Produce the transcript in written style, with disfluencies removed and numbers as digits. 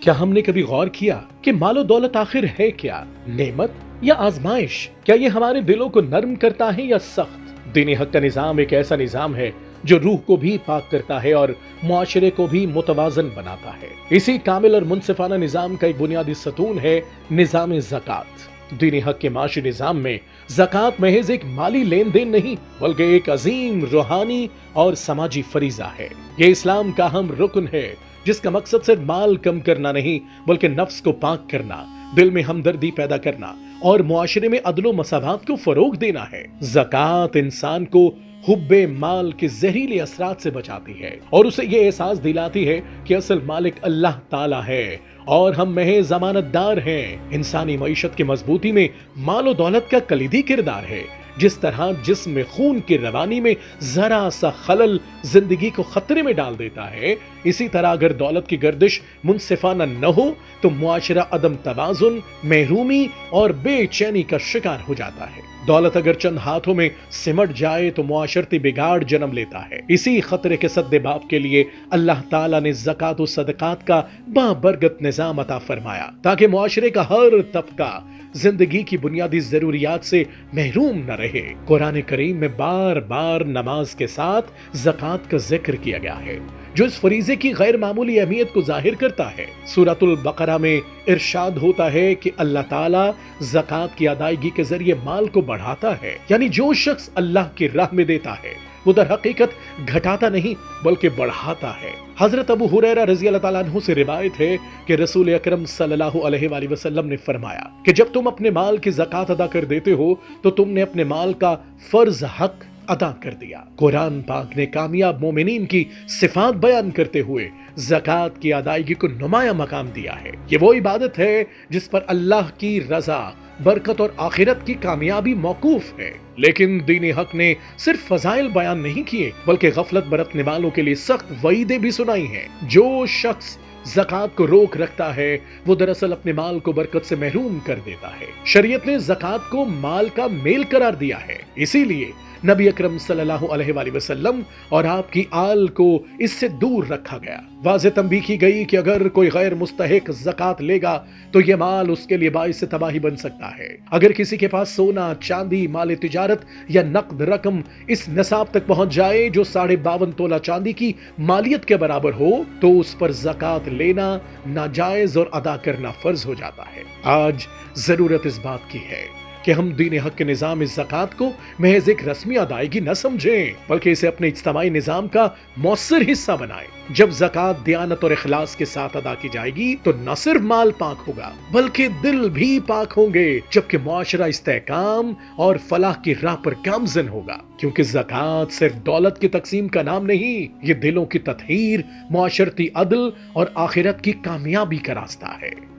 کیا ہم نے کبھی غور کیا کہ مال و دولت آخر ہے کیا؟ نعمت یا آزمائش؟ کیا یہ ہمارے دلوں کو نرم کرتا ہے یا سخت؟ دین حق کا نظام ایک ایسا نظام ہے جو روح کو بھی پاک کرتا ہے اور معاشرے کو بھی متوازن بناتا ہے۔ اسی کامل اور منصفانہ نظام کا ایک بنیادی ستون ہے نظام زکوٰۃ۔ دین حق کے معاشی نظام میں زکوٰۃ محض ایک مالی لین دین نہیں بلکہ ایک عظیم روحانی اور سماجی فریضہ ہے۔ یہ اسلام کا اہم رکن ہے جس کا مقصد صرف مال کم کرنا نہیں بلکہ نفس کو پاک کرنا، دل میں ہمدردی پیدا کرنا اور معاشرے میں عدل و مساوات کو فروغ دینا ہے۔ زکوٰۃ انسان کو حب مال کے زہریلے اثرات سے بچاتی ہے اور اسے یہ احساس دلاتی ہے کہ اصل مالک اللہ تعالی ہے اور ہم محض ضمانت دار ہیں۔ انسانی معیشت کی مضبوطی میں مال و دولت کا کلیدی کردار ہے۔ جس طرح جسم میں خون کی روانی میں ذرا سا خلل زندگی کو خطرے میں ڈال دیتا ہے، اسی طرح اگر دولت کی گردش منصفانہ نہ ہو تو معاشرہ عدم توازن، محرومی اور بے چینی کا شکار ہو جاتا ہے۔ دولت اگر چند ہاتھوں میں سمٹ جائے تو معاشرتی بگاڑ جنم لیتا ہے۔ اسی خطرے کے سدباب کے لیے اللہ تعالیٰ نے زکوٰۃ و صدقات کا بابرکت نظام عطا فرمایا تاکہ معاشرے کا ہر طبقہ زندگی کی بنیادی ضروریات سے محروم نہ رہے۔ قرآن کریم میں بار بار نماز کے ساتھ زکوٰۃ کا ذکر کیا گیا ہے جو اس فریضے کی غیر معمولی اہمیت کو ظاہر کرتا ہے۔ سورۃ البقرہ میں ارشاد ہوتا ہے کہ اللہ تعالیٰ زکوٰۃ کی ادائیگی کے ذریعے مال کو بڑھاتا ہے، یعنی جو شخص اللہ کی راہ میں دیتا ہے وہ در حقیقت گھٹاتا نہیں بلکہ بڑھاتا ہے۔ حضرت ابو ہریرہ رضی اللہ تعالیٰ عنہ سے روایت ہے کہ رسول اکرم صلی اللہ علیہ وآلہ وسلم نے فرمایا کہ جب تم اپنے مال کی زکوٰۃ ادا کر دیتے ہو تو تم نے اپنے مال کا فرض حق ادا کر دیا۔ قرآن پاک نے کامیاب مومنین کی صفات بیان کرتے ہوئے زکوٰۃ کی ادائیگی کو نمایاں مقام دیا ہے۔ یہ وہ عبادت ہے جس پر اللہ کی رضا، برکت اور آخرت کی کامیابی موقوف ہے۔ لیکن دین حق نے صرف فضائل بیان نہیں کیے بلکہ غفلت برتنے والوں کے لیے سخت وعیدیں بھی سنائی ہیں۔ جو شخص زکوٰۃ کو روک رکھتا ہے وہ دراصل اپنے مال کو برکت سے محروم کر دیتا ہے۔ شریعت نے زکوٰۃ کو مال کا میل قرار دیا ہے، اسی لیے نبی اکرم صلی اللہ علیہ وآلہ وسلم اور آپ کی آل کو اس سے دور رکھا گیا۔ واضح تنبیہ کی گئی کہ اگر کوئی غیر مستحق زکوٰۃ لے گا تو یہ مال اس کے لیے باعث تباہی بن سکتا ہے۔ اگر کسی کے پاس سونا، چاندی، مال تجارت یا نقد رقم اس نصاب تک پہنچ جائے جو 52.5 تولہ چاندی کی مالیت کے برابر ہو تو اس پر زکوٰۃ لینا ناجائز اور ادا کرنا فرض ہو جاتا ہے۔ آج ضرورت اس بات کی ہے کہ ہم دین حق کے نظام زکوٰۃ کو محض ایک رسمی ادائیگی نہ سمجھیں بلکہ اسے اپنے اجتماعی نظام کا مؤثر حصہ بنائیں۔ جب زکوٰۃ دیانت اور اخلاص کے ساتھ ادا کی جائے گی تو نہ صرف مال پاک ہوگا بلکہ دل بھی پاک ہوں گے، جبکہ معاشرہ استحکام اور فلاح کی راہ پر گامزن ہوگا۔ کیونکہ زکوٰۃ صرف دولت کی تقسیم کا نام نہیں، یہ دلوں کی تطہیر، معاشرتی عدل اور آخرت کی کامیابی کا راستہ ہے۔